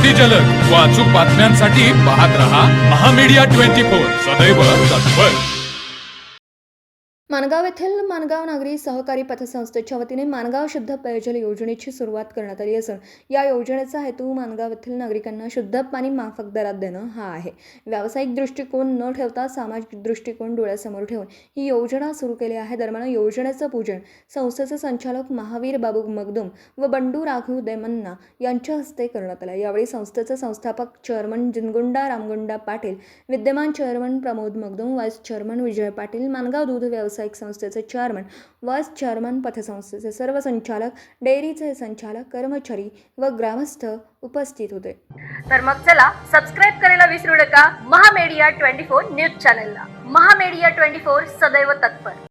अति जलद व अचूक बातम्यांसाठी पाहत रहा महामीडिया 24 सदैव तत्पर. माणगाव येथील माणगाव नागरी सहकारी पतसंस्थेच्या वतीने माणगाव शुद्ध पेयजल योजनेची सुरुवात करण्यात आली असून या योजनेचा हेतू माणगाव येथील नागरिकांना शुद्ध पाणी माफक दरात देणं हा आहे. व्यावसायिक दृष्टिकोन न ठेवता सामाजिक दृष्टिकोन डोळ्यासमोर ठेवून ही योजना सुरू केली आहे. दरम्यान योजनेचं पूजन संस्थेचे संचालक महावीर बाबू मगदूम व बंडू राघू देमन्ना यांच्या हस्ते करण्यात आले. यावेळी संस्थेचे संस्थापक चेअरमन जिनगुंडा रामगुंडा पाटील, विद्यमान chairman Pramod Magdum, vice chairman Vijay Patil, Mangaon दूध व्यावसायिक संस्थेचे चेअरमन, व्हाईस चेअरमन, पतसंस्थेचे सर्व संचालक, डेअरीचे संचालक, कर्मचारी व ग्रामस्थ उपस्थित होते. तर मग चला सबस्क्राईब करायला विसरू नका महामीडिया 24 न्यूज चॅनलला. महामीडिया 24 सदैव तत्पर.